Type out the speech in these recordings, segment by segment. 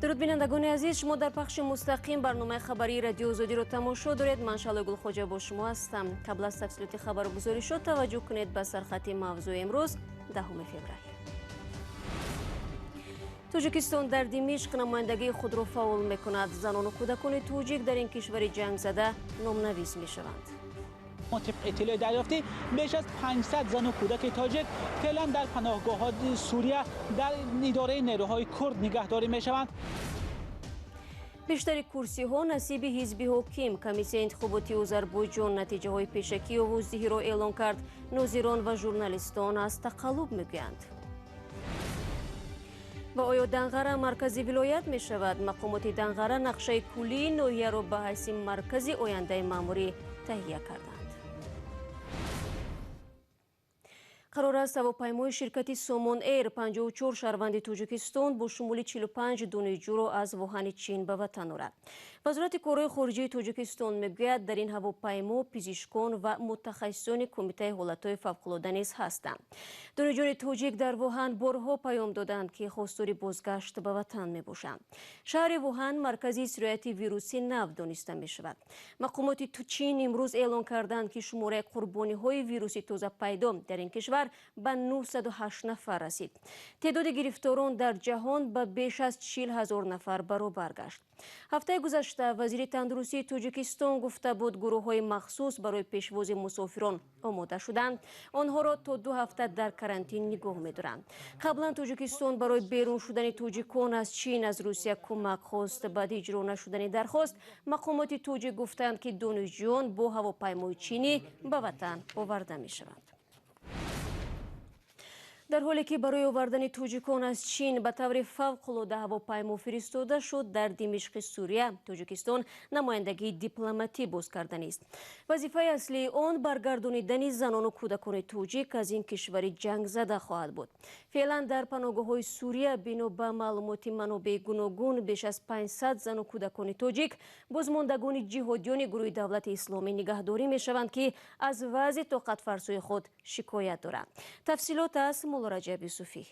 درود بینندگان عزیز، شما در پخش مستقیم برنامه خبری رادیو آزادی رو تماشا دارید. من شعله گلخوجه با شما هستم. قبل از تفصیلات خبر و گزارشات توجه کنید به سرخط موضوع امروز 10 فوریه. توجیکستان در دمشق نمایندگی خود را فعال میکند. زنان و کودکان توجیک در این کشور جنگ زده نامنویس میشوند. طبق اطلاع دریافتی بیش از 500 زن و کودک تاجیک فعلا در پناهگاه‌های سوریه در اداره نیروهای کرد نگهداری میشوند. بیشتر کرسی ها نصیب حزب حاکم. کمیسیون انتخاباتی آذربایجان نتیجه های پشکی و وزدهی را اعلان کرد. ناظران و ژورنالیستان از تقلب میگویند. و آیا دنغره مرکزی ویلایت می شود؟ مقامات دنغره نقشه کلی ناحیه را به حیث مرکز آینده معماری تهیه کردند. قرار است هواپیمای شرکت سامان ایر 54 شهروند توجیکستان با شمول 45 دانشجو را از ووهان چین به وطن آورد. وزارت کارهای خارجه توجیکستان میگوید در این هواپیما پزشکان و متخصصان کمیته حالتهای فوق‌العاده نیز هستند. دانشجویان توجیک در ووهان بارها پیام دادند که خواستار بازگشت به وطن میباشند. شهر ووهان مرکزی سرایت ویروسی نو دانسته می شود. مقامات چین امروز اعلان کردند که شماره قربانی های ویروسی تازه پیدا در این کشور به 908 نفر رسید. تعداد گرفتاران در جهان به بیش از 40,000 نفر برابر گشت. هفته گذشته وزیر تندرستی توجیکستان گفته بود گروه‌های مخصوص برای پیشواز مسافران آماده شدند. آنها را تا 2 هفته در کرانتین نگاه می‌دارند. قبلا توجیکستان برای بیرون شدن توجیکان از چین از روسیه کمک خواست. بعد اجرا نشدن درخواست مقامات توجیک گفتند که دانشجویان با هواپیمای چینی به وطن آورده می‌شوند. در حالی که برای آوردن توجیکان از چین به طور فوق‌العاده هواپیما فرستاده شد، در دمشق سوریه توجیکستان نمایندگی دیپلماتی باز کردن است. وظیفه اصلی آن برگردانیدن زنان و کودکان توجیک از این کشور جنگ زده خواهد بود. فعلا در پناهگاه‌های سوریه بنا به معلومات منابع گوناگون بیش از 500 زن و کودکان توجیک بازماندگان جهادیان گروه دولت اسلامی نگهداری می‌شوند که از وضع طاقت فرسای خود شکایت دارند. تفصیلات از رجب یوسفی.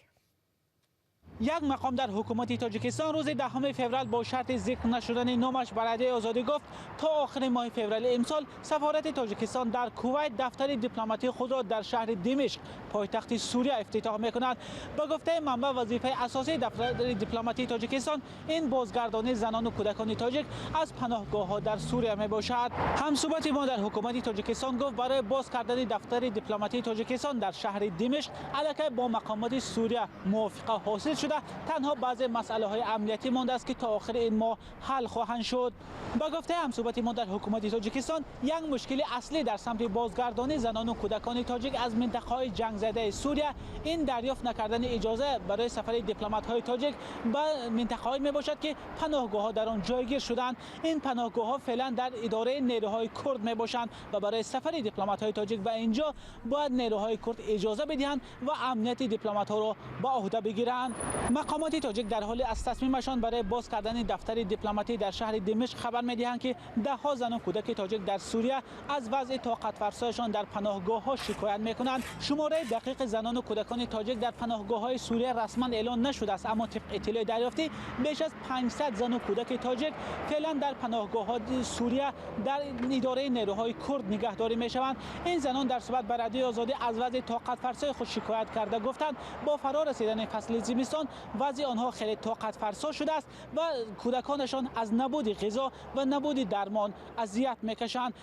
یک مقام در حکومت تاجیکستان روز 10 فوریه با شرط ذکر نشدن نامش برای آزادی گفت تا آخر ماه فوریه امسال سفارت تاجیکستان در کویت دفتر دیپلماتی خود را در شهر دمشق پایتخت سوریه افتتاح می‌کند. با گفته منبع وظیفه اساسی دفتر دیپلماتی تاجیکستان این بازگردانی زنان و کودکان تاجیک از پناهگاه‌ها در سوریه میباشد. همصحبت ما در حکومت تاجیکستان گفت برای باز کردن دفتر دیپلماتی تاجیکستان در شهر دمشق علاقه با مقامات سوریه موافقه حاصل شده. تنها بعضی مسائل امنیتی مانده است که تا آخر این ماه حل خواهند شد. با گفته همصحبت ما در حکومت تاجیکستان یک مشکل اصلی در سمت بازگردانی زنان و کودکان تاجیک از منطقه‌های جنگ زده سوریه این دریافت نکردن اجازه برای سفر دیپلمات‌های تاجیک به منطقه‌های میباشد که پناهگاه‌ها در آن جایگیر شدند. این پناهگاه‌ها فعلا در اداره نیروهای کرد میباشند و برای سفر دیپلمات‌های تاجیک به اینجا باید نیروهای کرد اجازه بدهند و امنیت دیپلمات‌ها را به عهده بگیرند. مقامات تاجیک در حال از تصمیمشان برای باز کردن دفتر دیپلماتی در شهر دمشق خبر می‌دهند که ده‌ها زن و کودک تاجیک در سوریه از وضع طاقت فرسایشان در پناهگاه‌ها شکایت می‌کنند. شماره دقیق زنان و کودکان تاجیک در پناهگاه‌های سوریه رسما اعلان نشده است، اما طبق اطلاع دریافتی بیش از 500 زن و کودک تاجیک فعلا در پناهگاه‌های سوریه در اداره نیروهای کرد نگهداری می‌شوند. این زنان در صحبت با رادیو آزادی از وضع طاقت فرسای خود شکایت کرده گفتند با فرا رسیدن فصل زمستان وضع آنها خیلی طاقت فرسا شده است و کودکانشان از نبود غذا و نبود درمان اذیت میکشند.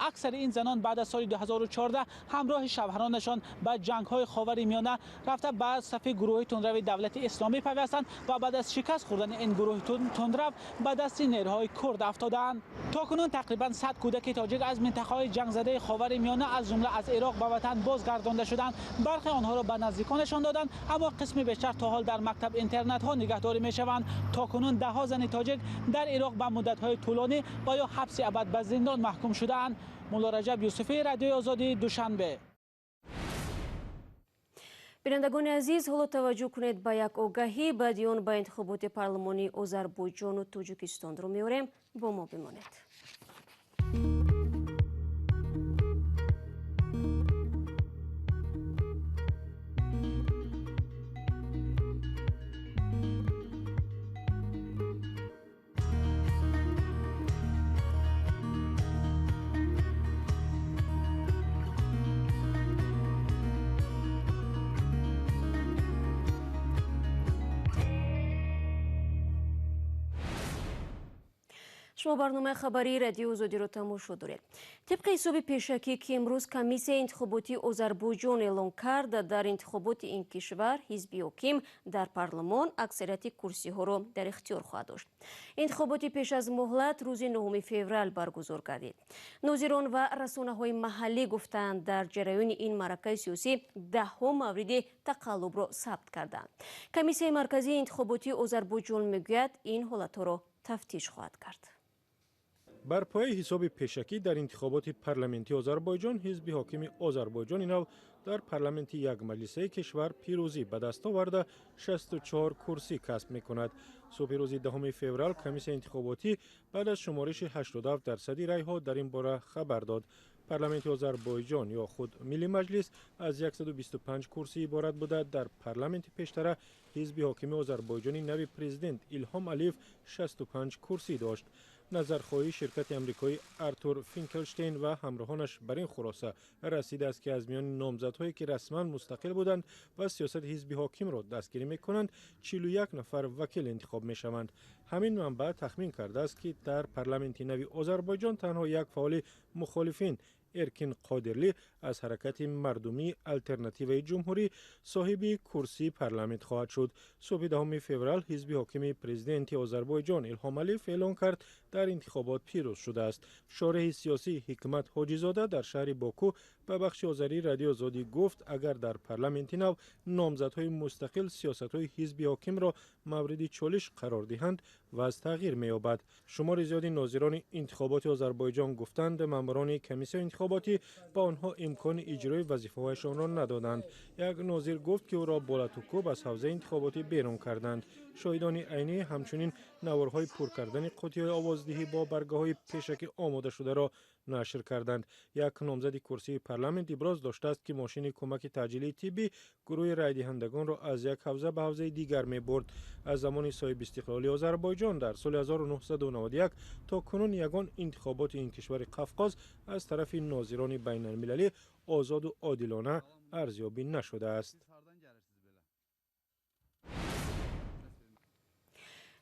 اکثر این زنان بعد از سال 2014 همراه شوهرانشان به جنگ‌های خاورمیانه رفته به صف گروه تندرو دولت اسلامی پیوستند و بعد از شکست خوردن این گروه تندرو به دست نیروهای کرد افتادند. تاکنون تقریبا 100 کودک تاجیک از منطقه‌های جنگ زده خاورمیانه از جمله از عراق به وطن بازگردانده شدند. برخی آنها را به نزدیکانشان دادند، اما قسم بیشتر تا حال در مکتب اینترنت ها نگهداری می شوند. تاکنون ده‌ها زن تاجیک در عراق به مدت های طولانی و یا حبس ابد به زندان محکوم شدند. مولا رجب یوسفی، رادیو آزادی، دوشنبه. بینندگان عزیز، حالا توجه کنید به یک آگهی بعدی آن به انتخابات پارلمانی آذربایجان و توجیکستان رو میاریم. با ما بمانید. شما برنامه خبری رادیو озодӣ رو тамошо доред. طبق حساب пешакӣ ки امروز комиссияи интихоботи Озарбойҷон эълон кард, дар интихоботи ин кишвар ҳизби ҳоким дар парлумон аксарияти курсиҳоро дар ихтиёр хоҳад дошт. интихоботи пеш аз муҳлат рӯзи 9 феврал баргузор гардид. нозирон ва расонаҳои маҳаллӣ гуфтанд, дар ҷараёни ин маъракаи сиёсӣ даҳҳо мавриди тақаллубро сабт карданд. комиссияи марказии интихоботи Озарбойҷон мегӯяд, ин ҳолатҳоро тафтиш хоҳад кард. бар пояи ҳисоби пешакӣ дар интихоботи парламентии Озарбойҷон ҳизби ҳокими Озарбойҷони нав дар парламенти як маҷлисаи кишвар пирӯзӣ ба даст оварда 64 курсӣ касб мекунад. субҳи рӯзи 10 феврал комиссияи интихоботӣ баъд аз шумориши 87% райҳо дар ин бора хабар дод. парламенти Озарбойҷон ё худ миллӣ маҷлис аз 125 курсӣ иборат буда, дар парламенти пештара ҳизби ҳокими Озарбойҷони нави президент Илҳом Алиев 65 курсӣ дошт. назархоҳии ширкати амрикои Артур Финкелштейн ва ҳамроҳонаш бар ин хулоса расидааст ки аз миёни номзадҳое ки расман мустақил буданд ва сиёсати ҳизби ҳокимро дастгирӣ мекунанд, 41 нафар вакил интихоб мешаванд. ҳамин манбаъ тахмин кардааст ки дар парламенти нави Озарбойҷон танҳо як фаъоли мухолифин Эркин Қодирлӣ аз ҳаракати мардумии алтернативаи ҷумҳурӣ соҳиби курсии парламент хоҳад шуд. субҳи 10 феврал ҳизби ҳокими президенти Озарбойҷон Илҳом Алиев эълон кард, дар интихобот пирӯз шудааст. шореҳи сиёсӣ Ҳикмат Ҳоҷизода дар шаҳри Боку ба бахши озарии радиои Озодӣ гуфт, агар дар парламенти нав номзадҳои мустақил сиёсатҳои ҳизби ҳокимро мавриди чолиш қарор диҳанд, вазъ тағйир меёбад. шумори зиёди нозирони интихоботи Озарбойҷон гуфтанд, маъмурони комиссияи интихоботӣ ба онҳо имкони иҷрои вазифаҳояшонро надоданд. як нозир гуфт, ки ӯро болатукӯб аз ҳавзаи интихоботӣ берун карданд. шоҳидони айнӣ ҳамчунин наворҳои пур кардани қуттиҳои овоздиҳӣ бо баргаҳои пешакӣ омодашударо нашр карданд. як номзади курсии парламент иброз доштааст, ки мошини кӯмаки таъҷилии тиббӣ гурӯҳи райдиҳандагонро аз як ҳавза ба ҳавзаи дигар мебурд. аз замони соҳибистиқлолии Озарбойҷон дар соли 1991 то кунун ягон интихоботи ин кишвари Қавқоз аз тарафи нозирони байналмилалӣ озоду одилона арзёбӣ нашудааст.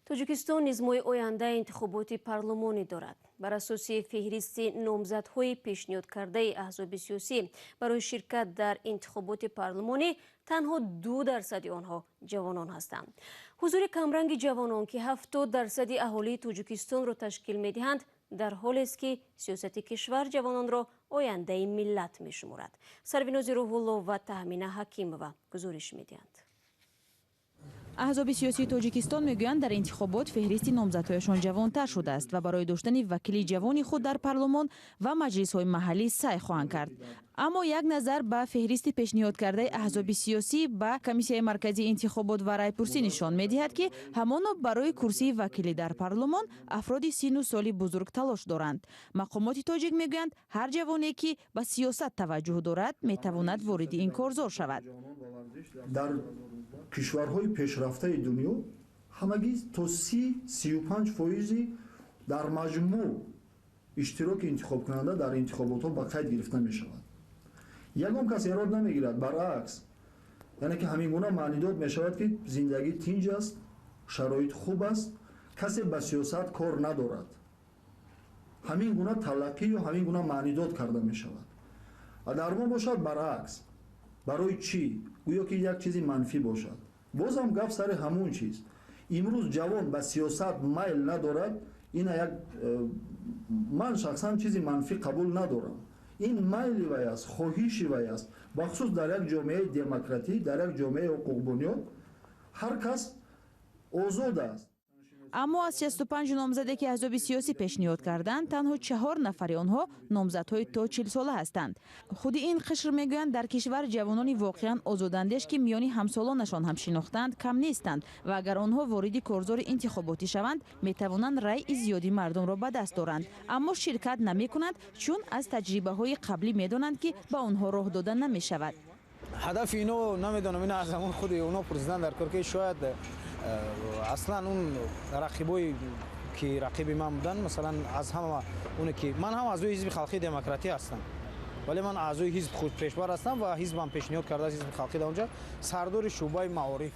Тоҷикистон низ моҳи оянда интихоботи парлумонӣ дорад. бар асоси феҳристи номзадҳои пешниҳодкардаи аҳзоби сиёсӣ барои ширкат дар интихоботи парлумонӣ танҳо 2% онҳо ҷавонон ҳастанд. ҳузури камранги ҷавонон, ки 70% аҳолии Тоҷикистонро ташкил медиҳанд, дар ҳолест ки сиёсати кишвар ҷавононро ояндаи миллат мешуморад. Сарвинози Рӯҳулло ва Таҳмина Ҳакимова гузориш медиҳанд. аҳзоби сиёсии Тоҷикистон мегӯянд, дар интихобот феҳристи номзадҳояшон ҷавонтар шудааст ва барои доштани вакили ҷавони худ дар парлумон ва маҷлисҳои маҳаллӣ сай хоҳанд кард. аммо як назар ба феҳристи пешниҳодкардаи аҳзоби сиёсӣ ба комиссияи марказии интихобот ва райпурсӣ нишон медиҳад, ки ҳамоно барои курсии вакилӣ дар парлумон афроди сину соли бузург талош доранд. мақомоти тоҷик мегӯянд, ҳар ҷавоне ки ба сиёсат таваҷҷӯҳ дорад метавонад вориди ин корзор шавад. дар кишварҳои пешрафтаи дунё ҳамагӣ то 30-35% дар маҷмӯъ иштироки интихобкунанда дар интихоботҳо ба қайд гирифта мешавад. ягон кас ярод намегирад, баръакс, яъне ки ҳамин гуна маънӣ дод мешавад, ки зиндагӣ тинҷ аст, шароит хуб аст, касе ба сиёсат кор надорад. ҳамин гуна талаққӣ ё ҳамин гуна маънӣ дод карда мешавад. дар мо бошад баръакс. барои чӣ? гӯё ки як чизи манфӣ бошад. бозам гап сари ҳамун чиз. имрӯз ҷавон ба сиёсат майл надорад, ина як ман шахсан чизи манфӣ қабул надорам. ин майли вай аст, хоҳиши вай аст. бахусус дар як ҷомеаи демократӣ, дар як ҷомеаи ҳуқуқбунёд ҳар кас озод аст. аммо аз 65 номзаде ки аҳзоби сиёсӣ пешниҳод карданд, танҳо 4 нафари онҳо номзадҳои то 40 сола ҳастанд. худи ин қишр мегӯянд, дар кишвар ҷавонони воқеан озодандеш, ки миёни ҳамсолонашон ҳам шинохтанд, кам нестанд ва агар онҳо вориди корзори интихоботӣ шаванд, метавонанд райи зиёди мардумро ба даст доранд. аммо ширкат намекунанд, чун аз таҷрибаҳои қаблӣ медонанд, ки ба онҳо роҳ дода намешавад. ҳадафи ино намедонам, ин аз замони худи оно пурсидан дар кор, ки шояд аслан он рақибои ки рақиби ман будан, масалан аз ҳама оне ки ман ҳам аъзои ҳизби халқии демократӣ ҳастам, вале ман аъзои ҳизб худпешбар ҳастам ва ҳизбам пешниҳод карда ҳизби халқӣ дар онҷа сардори шӯъбаи маориф.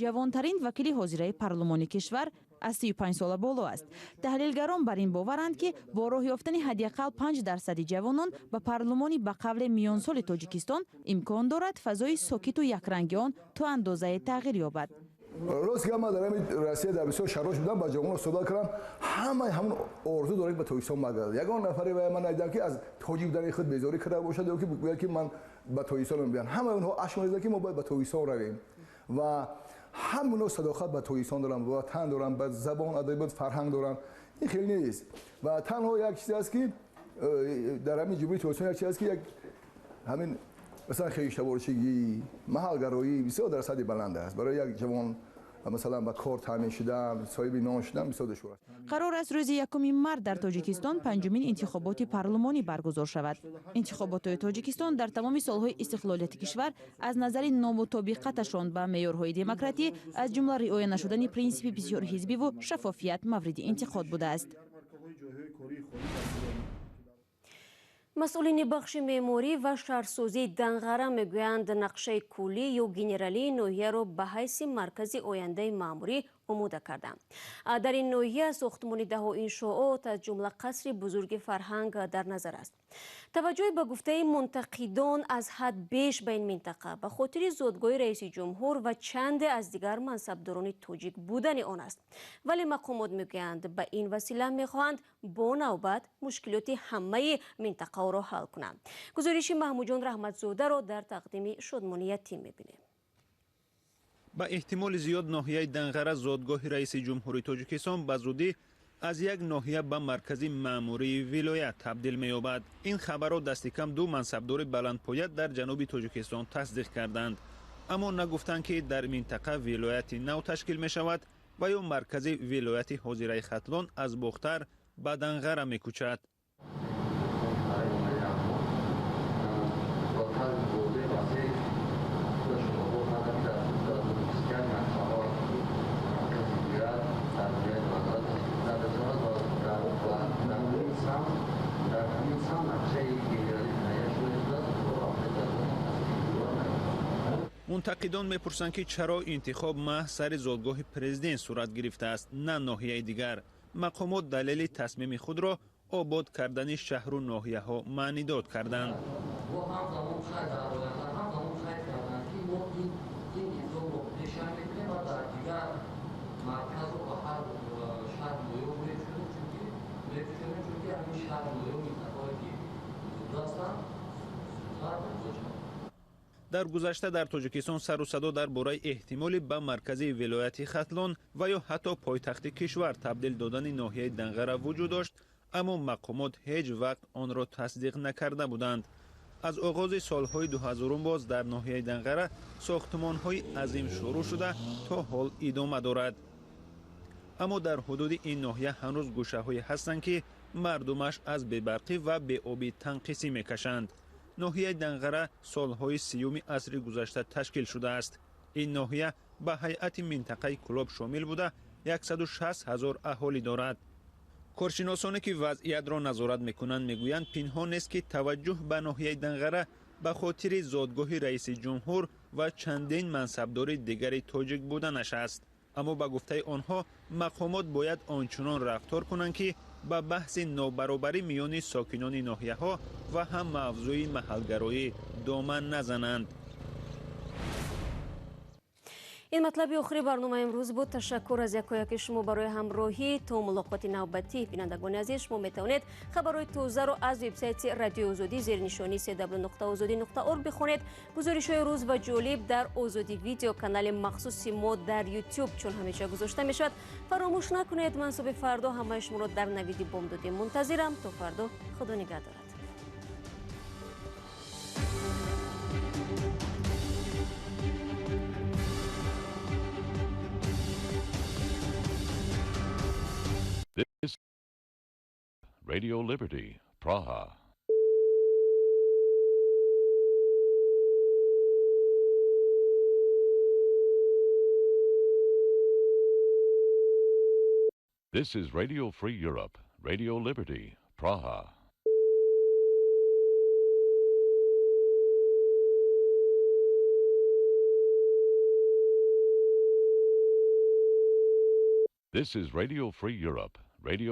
ҷавонтарин вакили ҳозираи парлумони кишвар аз 35 сола боло аст. таҳлилгарон бар ин боваранд ки бо роҳ ёфтани ҳадиақал 5% ҷавонон ба парлумони ба қавли миёнсоли Тоҷикистон имкон дорад фазои сокиту якранги он то андозае тағйир ёбад. рост ки ман дар Россия дар бисёр шаҳрҳо шудам, ба ҷавонон суҳбат кардам, ҳамаи ҳамон орзу дорад ба Тоҷикистон баргардад. ягон нафаре ва ман надидам ки аз тоҷик будани худ безорӣ карда бошад ё ки гӯяд ки ман ба Тоҷикистон мебиям. ҳамаи онҳо ашк мезананд ки мо бояд ба Тоҷикистон равем ва ҳамаи онҳо садоқат ба Тоҷикистон доранд, ба ватан доранд, ба забон, адабиёт, фарҳанг доранд. ин хеле нест ва танҳо як чизе аст ки дар ҳамин ҷумҳурии Тоҷикистон як чизе аст ки як ҳамин масалан хештаворчигӣ, маҳалгароӣ бисёр дар сатҳи баланд аст. барои як ҷавон масалан ба кор таъмин шудан, соҳиби нон шудан бисёр душвор аст. қарор аст рӯзи 1 март дар Тоҷикистон панҷумин интихоботи парлумонӣ баргузор шавад. интихоботҳои Тоҷикистон дар тамоми солҳои истиқлолияти кишвар аз назари номутобиқаташон ба меъёрҳои демократӣ аз ҷумла риоя наштудани принсипи бисёрҳизбиву шаффофият мавриди интиқод будааст. масъулини бахши меъморӣ ва шаҳрсозии Данғара мегӯянд нақшаи куллӣ ё генералии ноҳияро ба ҳайси маркази ояндаи маърмурӣ омода карданд. дар ин ноҳия сохтмони даҳо иншоот аз ҷумла қасри бузурги фарҳанг дар назар аст. таваҷҷӯҳи ба гуфтаи мунтақидон аз ҳад беш ба ин минтақа ба хотири зодгоҳи раиси ҷумҳур ва чанде аз дигар мансабдорони тоҷик будани он аст. вале мақомот мегӯянд ба ин васила мехоҳанд бо навбат мушкилоти ҳамаи минтақаро ҳал кунанд. гузориши маҳмуҷон раҳматзодаро дар тақдими шодмони ятим мебинем. ба эҳтимоли зиёд ноҳияи Данғара зодгоҳи раиси ҷумҳурии Тоҷикистон ба зудӣ аз як ноҳия ба маркази маърмурии вилоят табдил меёбад. ин хабарро дасти кам ду мансабдори баландпоя дар ҷануби Тоҷикистон тасдиқ карданд. аммо нагуфтанд ки дар минтақа вилояти нав ташкил мешавад ва ё маркази вилояти ҳозираи хатлон аз бохтар ба Данғара мекӯчад. мунтақидон мепурсанд ки чаро интихоб маҳз сари зодгоҳи президент сурат гирифтааст, на ноҳияи дигар. мақомот далели тасмими худро обод кардани шаҳру ноҳияҳо маънидод карданд. дар гузашта дар Тоҷикистон сару садо дар бораи эҳтимоли ба маркази вилояти хатлон ва ё ҳатто пойтахти кишвар табдил додани ноҳияи Данғара вуҷуд дошт, аммо мақомот ҳеҷ вақт онро тасдиқ накарда буданд. аз оғози солҳои 2000 боз дар ноҳияи Данғара сохтмонҳои азим шурӯъ шуда то ҳол идома дорад. аммо дар ҳудуди ин ноҳия ҳанӯз гӯшаҳое ҳастанд ки мардумаш аз бебарқӣ ва беобӣ танқисӣ мекашанд. ноҳияи Данғара солҳои 30 асри гузашта ташкил шудааст. ин ноҳия ба ҳайати минтақаи кулоб шомил буда 160 000 аҳолӣ дорад. коршиносоне ки вазъиятро назорат мекунанд мегӯянд пинҳон нест ки таваҷҷӯҳ ба ноҳияи Данғара ба хотири зодгоҳи раиси ҷумҳур ва чандин мансабдори дигари тоҷик буданаш аст. аммо ба гуфтаи онҳо мақомот бояд ончунон рафтор кунанд ки ба баҳси нобаробарӣ миёни сокинони ноҳияҳо ва ҳам мавзӯи маҳалгароӣ доман назананд. ин матлаби охири барномаи имрӯз буд. ташаккур аз якояки шумо барои ҳамроҳӣ. то мулоқоти навбатӣ. бинандагони азиз, шумо метавонед хабарҳои тозаро аз вебсайти радиои озодӣ зери нишони cw.ozodi.org бихонед. гузоришҳои рӯз ва ҷолиб дар озодӣ видео канали махсуси мо дар YouTube чун ҳамеша гузошта мешавад. фаромӯш накунед. ман соби фардо ҳамаи шуморо дар навиди бомдодӣ мунтазирам. то фардо, худо нигаҳдорад. This Radio Liberty, Praha. This is Radio Free Europe, Radio Liberty, Praha. This is Radio Free Europe, radio